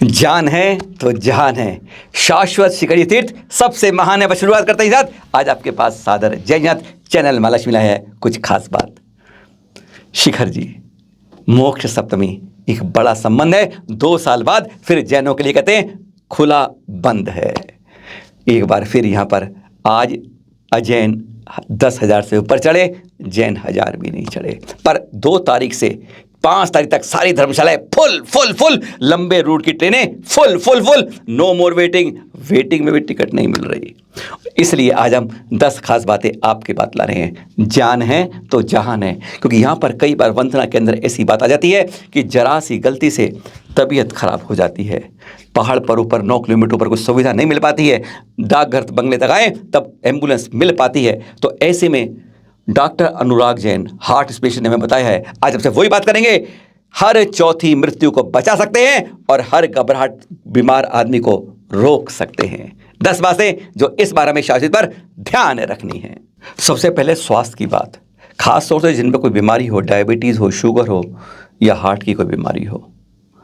जान है तो जहान है, शाश्वत शिखरी तीर्थ सबसे महान है। बस शुरुआत करते ही साथ आज आपके पास सादर जय चैनल महालक्ष्मी लाया है कुछ खास बात। शिखर जी, मोक्ष सप्तमी एक बड़ा संबंध है। 2 साल बाद फिर जैनों के लिए कहते हैं खुला बंद है। एक बार फिर यहाँ पर आज अजैन 10,000 से ऊपर चढ़े, जैन 1000 भी नहीं चढ़े। पर 2 तारीख से 5 तारीख तक सारी धर्मशालाएं फुल फुल फुल, लंबे रूट की ट्रेनें फुल फुल फुल, नो मोर वेटिंग। वेटिंग में भी टिकट नहीं मिल रही। इसलिए आज हम 10 खास बातें आपके बात ला रहे हैं। जान है तो जहान है, क्योंकि यहाँ पर कई बार वंदना के अंदर ऐसी बात आ जाती है कि जरा सी गलती से तबीयत खराब हो जाती है। पहाड़ पर ऊपर 9 किलोमीटर ऊपर कुछ सुविधा नहीं मिल पाती है, डाकघर बंगले तक आए तब एम्बुलेंस मिल पाती है। तो ऐसे में doctor Anurag Jain heart specialist ने हमें बताया है, आज हमसे वही बात करेंगे। हर चौथी मृत्यु को बचा सकते हैं और हर घबराहट बीमार आदमी को रोक सकते हैं। 10 बातें जो इस बार हमें शाश्वत पर ध्यान रखनी है। सबसे पहले स्वास्थ्य की बात, खास तौर से जिन पर कोई बीमारी हो, डायबिटीज़ हो, शुगर हो या हार्ट की कोई बीमारी हो,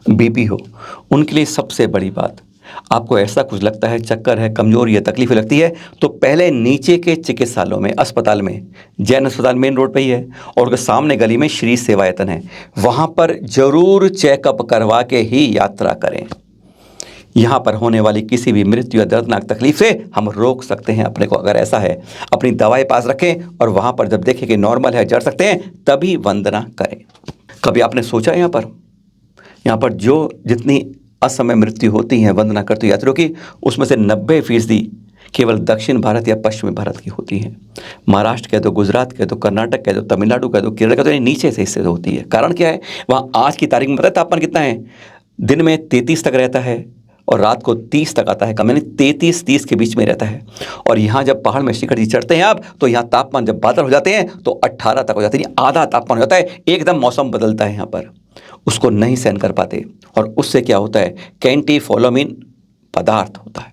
बीपी हो, उनके लिए सबसे बड़ी बात, आपको ऐसा कुछ लगता है, चक्कर है, कमजोरी या तकलीफ लगती है, तो पहले नीचे के चिकित्सालयों में, अस्पताल में, जैन अस्पताल मेन रोड पे ही है और उसके सामने गली में श्री सेवायतन है, वहाँ पर जरूर चेकअप करवा के ही यात्रा करें। यहाँ पर होने वाली किसी भी मृत्यु या दर्दनाक तकलीफ से हम रोक सकते हैं अपने को। अगर ऐसा है, अपनी दवाई पास रखें और वहाँ पर जब देखें कि नॉर्मल है, जड़ सकते हैं, तभी वंदना करें। कभी आपने सोचा यहाँ पर जो जितनी असमय मृत्यु होती हैं वंदना करते यात्रियों की, उसमें से 90% केवल दक्षिण भारत या पश्चिमी भारत की होती हैं। महाराष्ट्र कह दो, गुजरात कह दो, कर्नाटक कह दो, तमिलनाडु कह दो, केरल कह दो, नीचे से हिस्से होती है। कारण क्या है? वहाँ आज की तारीख में पता है तापमान कितना है? दिन में 33 तक रहता है और रात को 30 तक आता है, कम यानी 33-30 के बीच में रहता है। और यहाँ जब पहाड़ में शिखर जी चढ़ते हैं आप, तो यहाँ तापमान जब बादल हो जाते हैं तो 18 तक हो जाते हैं, आधा तापमान हो जाता है। एकदम मौसम बदलता है यहाँ पर, उसको नहीं सहन कर पाते। और उससे क्या होता है? कैंटीफोलोमिन पदार्थ होता है,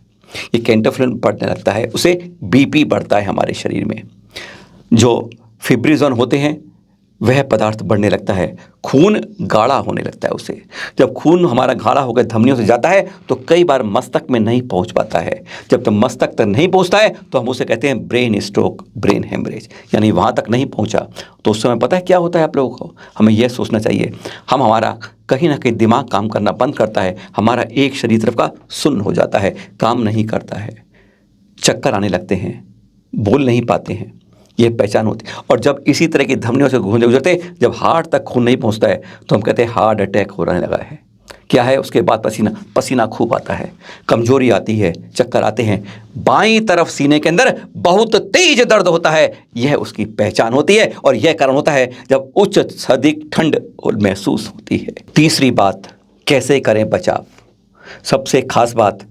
ये कैंटीफोलोमिन बढ़ने लगता है, उसे बीपी बढ़ता है हमारे शरीर में। जो फिब्रिजोन होते हैं वह पदार्थ बढ़ने लगता है, खून गाढ़ा होने लगता है उसे। जब खून हमारा गाढ़ा होकर धमनियों से जाता है तो कई बार मस्तक में नहीं पहुंच पाता है। जब तक मस्तक तक नहीं पहुंचता है तो हम उसे कहते हैं ब्रेन स्ट्रोक, ब्रेन हेमरेज, यानी वहाँ तक नहीं पहुंचा। तो उस समय पता है क्या होता है आप लोगों को? हमें यह सोचना चाहिए, हमारा कहीं ना कहीं दिमाग काम करना बंद करता है, हमारा एक शरीर तरफ का सुन्न हो जाता है, काम नहीं करता है, चक्कर आने लगते हैं, बोल नहीं पाते हैं, ये पहचान होती है। और जब इसी तरह की धमनियों से गुजरते जब हार्ट तक खून नहीं पहुंचता है तो हम कहते हैं हार्ट अटैक होने लगा है। क्या है? उसके बाद पसीना खूब आता है, कमजोरी आती है, चक्कर आते हैं, बाईं तरफ सीने के अंदर बहुत तेज दर्द होता है। यह उसकी पहचान होती है और यह कारण होता है जब उच्च अधिक ठंड महसूस होती है। तीसरी बात, कैसे करें बचाव। सबसे खास बात,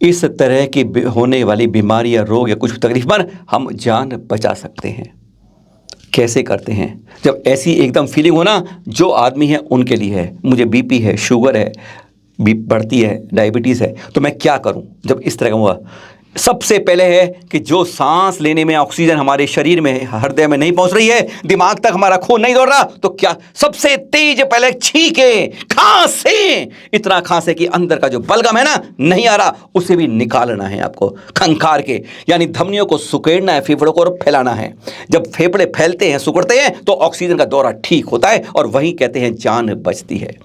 इस तरह की होने वाली बीमारी या रोग या कुछ तकलीफ पर हम जान बचा सकते हैं। कैसे करते हैं? जब ऐसी एकदम फीलिंग हो ना, जो आदमी है उनके लिए है, मुझे बीपी है, शुगर है, बढ़ती है, डायबिटीज़ है, तो मैं क्या करूं जब इस तरह का हुआ? सबसे पहले है कि जो सांस लेने में ऑक्सीजन हमारे शरीर में, हृदय में नहीं पहुंच रही है, दिमाग तक हमारा खून नहीं दौड़ रहा, तो क्या सबसे तेज पहले छींके, खांसे, इतना खांसे कि अंदर का जो बलगम है ना नहीं आ रहा, उसे भी निकालना है आपको खंखार के, यानी धमनियों को सुकेड़ना है, फेफड़ों को फैलाना है। जब फेफड़े फैलते हैं, सुकड़ते हैं, तो ऑक्सीजन का दौरा ठीक होता है और वही कहते हैं जान बचती है।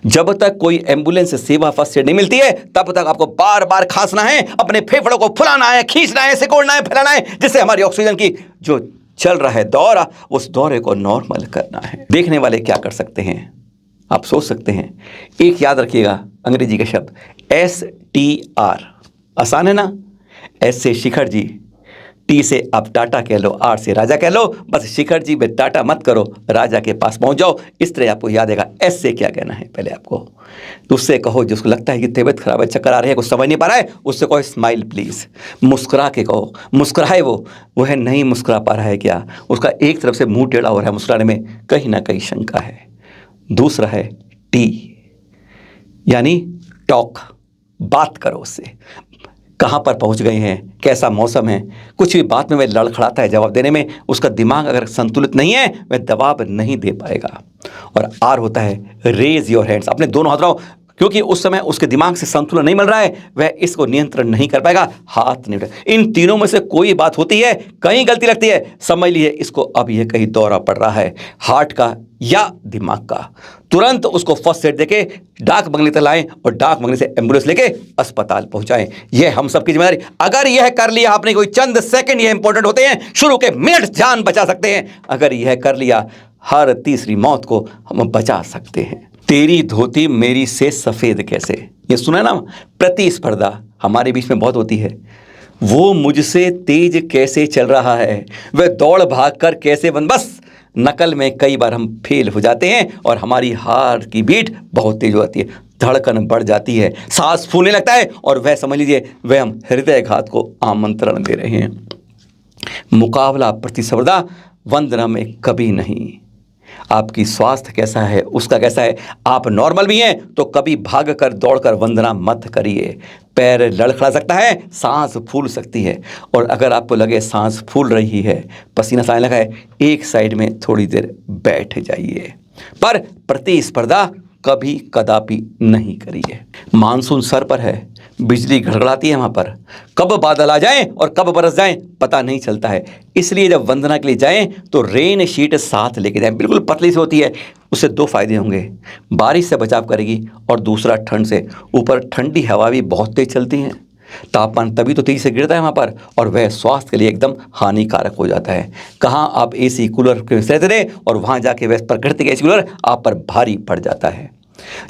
जब तक कोई एम्बुलेंस सेवा फर्स्ट एड नहीं मिलती है, तब तक आपको बार बार खांसना है, अपने फेफड़ों को फुलाना है, खींचना है, सिकोड़ना है, फैलाना है, जिससे हमारी ऑक्सीजन की जो चल रहा है दौरा, उस दौरे को नॉर्मल करना है। देखने वाले क्या कर सकते हैं? आप सोच सकते हैं, एक याद रखिएगा अंग्रेजी का शब्द STR, आसान है ना? S से शिखर जी, T से आप टाटा कह लो, R से राजा कह लो, बस शिखर जी में टाटा मत करो, राजा के पास पहुंच जाओ। इस तरह आपको याद आएगा। S से क्या कहना है पहले आपको? उससे कहो जिसको लगता है कि तबीयत खराब है, चक्कर आ रही है, कुछ समझ नहीं पा रहा है, उससे कहो स्माइल प्लीज, मुस्कुरा के कहो। मुस्कुराए वो है नहीं मुस्कुरा पा रहा है क्या? उसका एक तरफ से मुंह टेढ़ा हो रहा है, मुस्कुराने में कहीं ना कहीं शंका है। दूसरा है T, यानी टॉक, बात करो उससे। कहाँ पर पहुँच गए हैं, कैसा मौसम है, कुछ भी बात में वह लड़खड़ाता है जवाब देने में, उसका दिमाग अगर संतुलित नहीं है वह जवाब नहीं दे पाएगा। और R होता है रेज योर हैंड्स, अपने दोनों हाथ उठाओ, क्योंकि उस समय उसके दिमाग से संतुलन नहीं मिल रहा है, वह इसको नियंत्रण नहीं कर पाएगा, हाथ नहीं उठा। इन तीनों में से कोई बात होती है, कहीं गलती लगती है, समझ लीजिए इसको अब यह कहीं दौरा पड़ रहा है, हार्ट का या दिमाग का। तुरंत उसको फर्स्ट एड देके डाक बंगले तक लाएं और डाक बंगले से एम्बुलेंस लेके अस्पताल पहुंचाएं। यह हम सबकी जिम्मेदारी। अगर यह कर लिया आपने, कोई चंद सेकंड यह इंपॉर्टेंट होते हैं, शुरू के मिनट जान बचा सकते हैं। अगर यह कर लिया, हर तीसरी मौत को हम बचा सकते हैं। तेरी धोती मेरी से सफेद कैसे, ये सुना ना, प्रतिस्पर्धा हमारे बीच में बहुत होती है। वो मुझसे तेज कैसे चल रहा है, वह दौड़ भाग कर कैसे बस नकल में कई बार हम फेल हो जाते हैं और हमारी हार्ट की बीट बहुत तेज होती है, धड़कन बढ़ जाती है, सांस फूलने लगता है और वह समझ लीजिए वह हम हृदयघात को आमंत्रण दे रहे हैं। मुकाबला, प्रतिस्पर्धा वंदना में कभी नहीं। आपकी स्वास्थ्य कैसा है, उसका कैसा है, आप नॉर्मल भी हैं तो कभी भाग कर दौड़ कर वंदना मत करिए। पैर लड़खड़ा सकता है, सांस फूल सकती है, और अगर आपको लगे सांस फूल रही है, पसीना आने लगा है, एक साइड में थोड़ी देर बैठ जाइए, पर प्रतिस्पर्धा कभी कदापि नहीं करिए। मानसून सर पर है, बिजली गड़गड़ाती है, वहाँ पर कब बादल आ जाएं और कब बरस जाएं पता नहीं चलता है। इसलिए जब वंदना के लिए जाएं तो रेन शीट साथ लेके जाएं, बिल्कुल पतली सी होती है। उससे दो फायदे होंगे, बारिश से बचाव करेगी और दूसरा ठंड से। ऊपर ठंडी हवा भी बहुत तेज चलती है, तापमान तभी तो तेजी से गिरता है वहाँ पर, और वह स्वास्थ्य के लिए एकदम हानिकारक हो जाता है। कहाँ आप एसी कूलर के सहते रहे और वहाँ जाके वह प्रकृति का एसी कूलर आप पर भारी पड़ जाता है।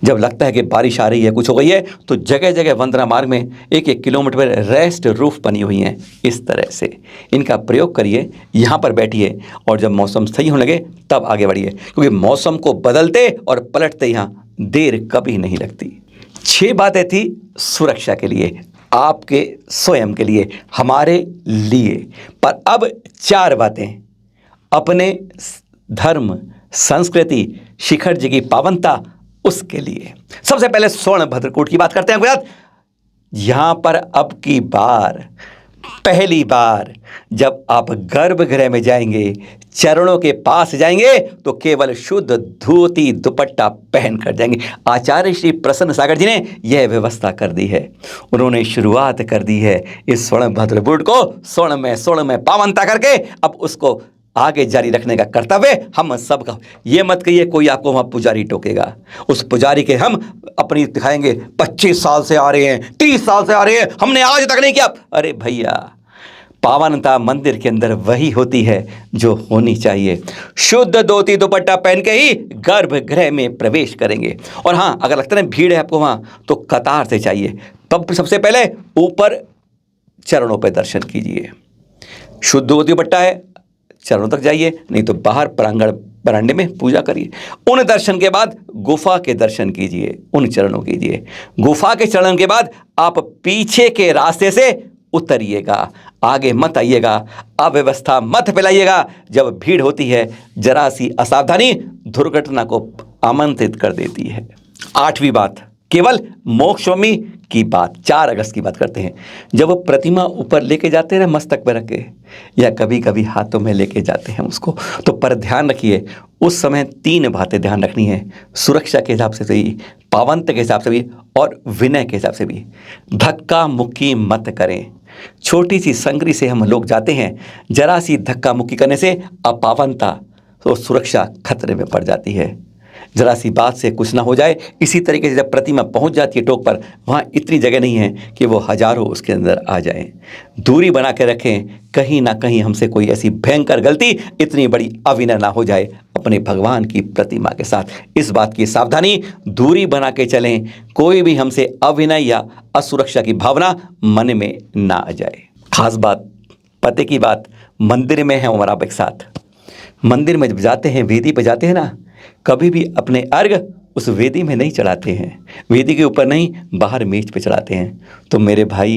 जब लगता है कि बारिश आ रही है, कुछ हो गई है, तो जगह जगह वंदना मार्ग में 1-1 किलोमीटर पर रेस्ट रूफ बनी हुई हैं। इस तरह से इनका प्रयोग करिए, यहाँ पर बैठिए और जब मौसम सही होने लगे तब आगे बढ़िए, क्योंकि मौसम को बदलते और पलटते यहाँ देर कभी नहीं लगती। 6 बातें थी सुरक्षा के लिए, आपके स्वयं के लिए, हमारे लिए। पर अब 4 बातें अपने धर्म, संस्कृति, शिखर जी की पावनता, उसके लिए। सबसे पहले स्वर्ण भद्रकूट की बात करते हैं गुजरात। यहां पर अब की बार, पहली बार जब आप गर्भगृह में जाएंगे, चरणों के पास जाएंगे, तो केवल शुद्ध धोती दुपट्टा पहन कर जाएंगे। आचार्य श्री प्रसन्न सागर जी ने यह व्यवस्था कर दी है, उन्होंने शुरुआत कर दी है इस स्वर्ण भद्रकूट को स्वर्ण में पावनता करके। अब उसको आगे जारी रखने का कर्तव्य हम सबका। ये मत कहिए कोई आपको वहाँ पुजारी टोकेगा, उस पुजारी के हम अपनी दिखाएंगे 25 साल से आ रहे हैं, 30 साल से आ रहे हैं, हमने आज तक नहीं किया। अरे भैया, पावनता मंदिर के अंदर वही होती है जो होनी चाहिए। शुद्ध धोती दुपट्टा पहन के ही गर्भगृह में प्रवेश करेंगे। और हाँ, अगर लगता है भीड़ है आपको वहाँ, तो कतार से चाहिए। तब सबसे पहले ऊपर चरणों पर दर्शन कीजिए, शुद्ध धोती दुपट्टा है, चरणों तक जाइए, नहीं तो बाहर प्रांगण बरांडे में पूजा करिए। उन दर्शन के बाद गुफा के दर्शन कीजिए, उन चरणों कीजिए। गुफा के चरण के बाद आप पीछे के रास्ते से उतरिएगा, आगे मत आइएगा, अव्यवस्था मत फैलाइएगा। जब भीड़ होती है, जरा सी असावधानी दुर्घटना को आमंत्रित कर देती है। 8वीं बात, केवल मोक्षमी की बात, 4 अगस्त की बात करते हैं। जब वो प्रतिमा ऊपर लेके जाते हैं मस्तक पर रख के, या कभी कभी हाथों में लेके जाते हैं उसको, तो पर ध्यान रखिए उस समय 3 बातें ध्यान रखनी है, सुरक्षा के हिसाब से भी, पावनता के हिसाब से भी, और विनय के हिसाब से भी। धक्का मुक्की मत करें। छोटी सी संगरी से हम लोग जाते हैं, जरा सी धक्का मुक्की करने से अपावनता तो सुरक्षा खतरे में पड़ जाती है। जरा सी बात से कुछ ना हो जाए। इसी तरीके से जब प्रतिमा पहुंच जाती है टोक पर, वहाँ इतनी जगह नहीं है कि वो हजारों उसके अंदर आ जाएं। दूरी बना के रखें, कहीं ना कहीं हमसे कोई ऐसी भयंकर गलती, इतनी बड़ी अविनय ना हो जाए अपने भगवान की प्रतिमा के साथ। इस बात की सावधानी, दूरी बना के चलें, कोई भी हमसे अविनय या असुरक्षा की भावना मन में ना आ जाए। खास बात, पते की बात, मंदिर में है उमर आप एक साथ, मंदिर में जब जाते हैं, वेदी पे जाते हैं ना, कभी भी अपने अर्घ उस वेदी में नहीं चढ़ाते हैं, वेदी के ऊपर नहीं, बाहर मेज पे चढ़ाते हैं। तो मेरे भाई,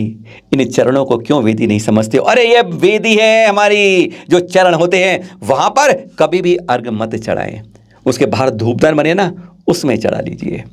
इन चरणों को क्यों वेदी नहीं समझते हो? अरे ये वेदी है हमारी, जो चरण होते हैं वहाँ पर कभी भी अर्घ मत चढ़ाएं। उसके बाहर धूपदान बने ना, उसमें चढ़ा लीजिए।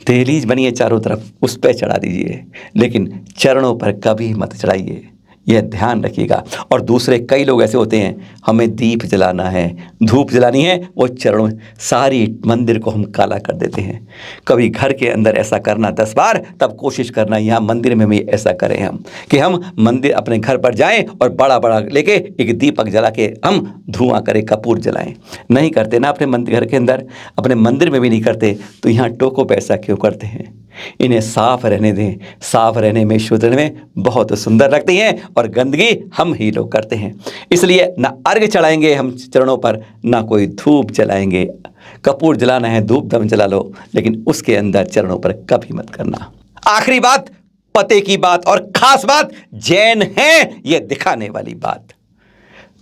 दहलीज बनी है चारों तरफ, उस पर चढ़ा दीजिए, लेकिन चरणों पर कभी मत चढ़ाइए। यह ध्यान रखिएगा। और दूसरे कई लोग ऐसे होते हैं, हमें दीप जलाना है, धूप जलानी है, वो चरणों सारी मंदिर को हम काला कर देते हैं। कभी घर के अंदर ऐसा करना 10 बार, तब कोशिश करना यहाँ मंदिर में भी ऐसा करें हम, कि हम मंदिर अपने घर पर जाएं और बड़ा बड़ा लेके एक दीपक जला के हम धुआं करें, कपूर जलाएं। नहीं करते ना अपने मंदिर, घर के अंदर, अपने मंदिर में भी नहीं करते, तो यहाँ टोको पे ऐसा क्यों करते हैं? इन्हें साफ रहने दें। साफ रहने में, शुद्ध रहने में बहुत सुंदर लगती हैं, और गंदगी हम ही लोग करते हैं। इसलिए ना अर्घ चढ़ाएंगे हम चरणों पर, ना कोई धूप जलाएंगे। कपूर जलाना है, धूप दम जला लो, लेकिन उसके अंदर चरणों पर कभी मत करना। आखिरी बात, पते की बात, और खास बात, जैन हैं ये दिखाने वाली बात।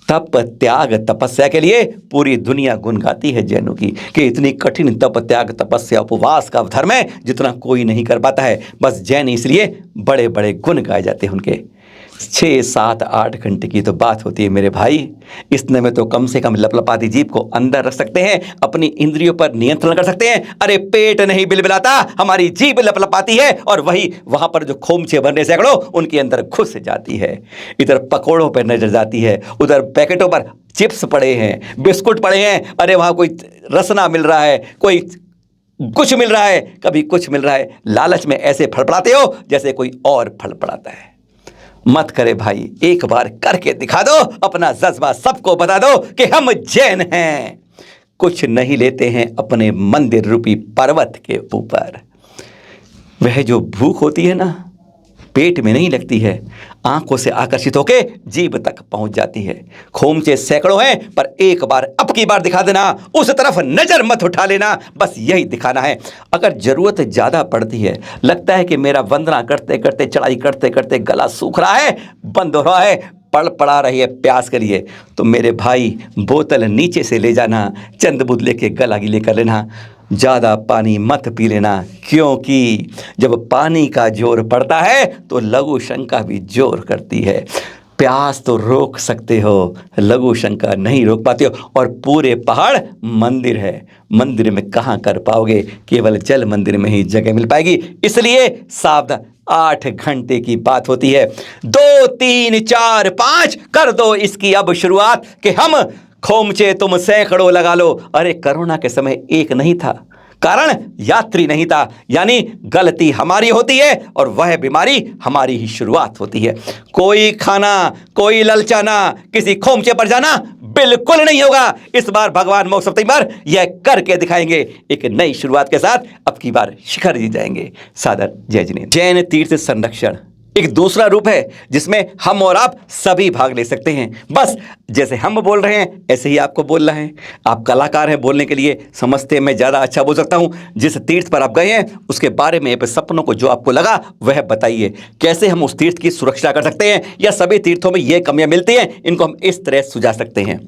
तप त्याग तपस्या के लिए पूरी दुनिया गुण गाती है जैनों की, कि इतनी कठिन तप त्याग तपस्या उपवास का धर्म है जितना कोई नहीं कर पाता है। बस जैन इसलिए बड़े बड़े गुण गाए जाते हैं उनके। 6, 7, 8 घंटे की तो बात होती है मेरे भाई। इतने में तो कम से कम लपलपाती जीभ को अंदर रख सकते हैं, अपनी इंद्रियों पर नियंत्रण कर सकते हैं। अरे पेट नहीं बिलबिलाता, हमारी जीभ लपलपाती है, और वही वहां पर जो खोमचे बन रहे सैकड़ों, उनके अंदर घुस जाती है। इधर पकौड़ों पर नजर जाती है, उधर पैकेटों पर चिप्स पड़े हैं, बिस्कुट पड़े हैं, अरे वहां कोई रसना मिल रहा है, कोई कुछ मिल रहा है, कभी कुछ मिल रहा है। लालच में ऐसे फड़फड़ाते हो जैसे कोई और फड़फड़ाता है। मत करे भाई, एक बार करके दिखा दो, अपना जज्बा सबको बता दो कि हम जैन हैं। कुछ नहीं लेते हैं अपने मंदिर रूपी पर्वत के ऊपर। वह जो भूख होती है ना, पेट में नहीं लगती है, आंखों से आकर्षित होके जीभ तक पहुंच जाती है। खोमचे सैकड़ों हैं, पर एक बार, अब की बार दिखा देना, उस तरफ नजर मत उठा लेना, बस यही दिखाना है। अगर जरूरत ज्यादा पड़ती है, लगता है कि मेरा वंदना करते करते, चढ़ाई करते करते गला सूख रहा है, बंद हो रहा है, पड़ा रही है प्यास के लिए, तो मेरे भाई बोतल नीचे से ले जाना, चंद बूंद लेके गला गीले कर लेना। ज़्यादा पानी मत पी लेना, क्योंकि जब पानी का जोर पड़ता है तो लघु शंका भी जोर करती है। प्यास तो रोक सकते हो, लघु शंका नहीं रोक पाते हो। और पूरे पहाड़ मंदिर है, मंदिर में कहाँ कर पाओगे, केवल जल मंदिर में ही जगह मिल पाएगी। इसलिए सावधान, 8 घंटे की बात होती है, 2, 3, 4, 5 कर दो इसकी अब शुरुआत, कि हम खोमचे तुम सैकड़ों लगा लो। अरे कोरोना के समय एक नहीं था, कारण यात्री नहीं था, यानी गलती हमारी होती है और वह बीमारी हमारी ही शुरुआत होती है। कोई खाना, कोई ललचाना, किसी खोमचे पर जाना बिल्कुल नहीं होगा। इस बार भगवान मौसम बार यह करके दिखाएंगे, एक नई शुरुआत के साथ अब की बार शिखर जी जाएंगे। सादर जय जिनेंद्र। जैन तीर्थ संरक्षण एक दूसरा रूप है जिसमें हम और आप सभी भाग ले सकते हैं। बस जैसे हम बोल रहे हैं ऐसे ही आपको बोलना है। आप कलाकार हैं, बोलने के लिए समझते हैं मैं ज़्यादा अच्छा बोल सकता हूं। जिस तीर्थ पर आप गए हैं उसके बारे में, सपनों को जो आपको लगा वह बताइए। कैसे हम उस तीर्थ की सुरक्षा कर सकते हैं, या सभी तीर्थों में ये कमियां मिलती हैं, इनको हम इस तरह सुझा सकते हैं।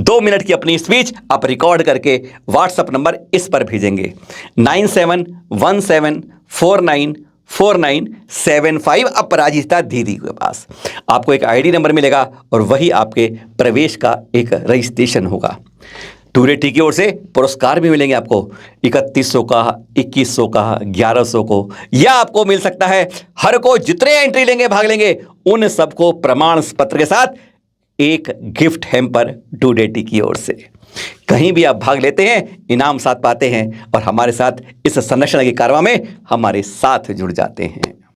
2 मिनट की अपनी स्पीच आप रिकॉर्ड करके व्हाट्सएप नंबर इस पर भेजेंगे 9717494975 अपराजिता दीदी के पास। आपको एक आईडी नंबर मिलेगा और वही आपके प्रवेश का एक रजिस्ट्रेशन होगा। टूरेटी की ओर से पुरस्कार भी मिलेंगे आपको, 3100 का, 2100 का, 1100 को, या आपको मिल सकता है हर को जितने एंट्री लेंगे, भाग लेंगे, उन सबको प्रमाण पत्र के साथ एक गिफ्ट हैम्पर टूरेटी की ओर से। कहीं भी आप भाग लेते हैं, इनाम साथ पाते हैं और हमारे साथ इस संरक्षण की कारवां में हमारे साथ जुड़ जाते हैं।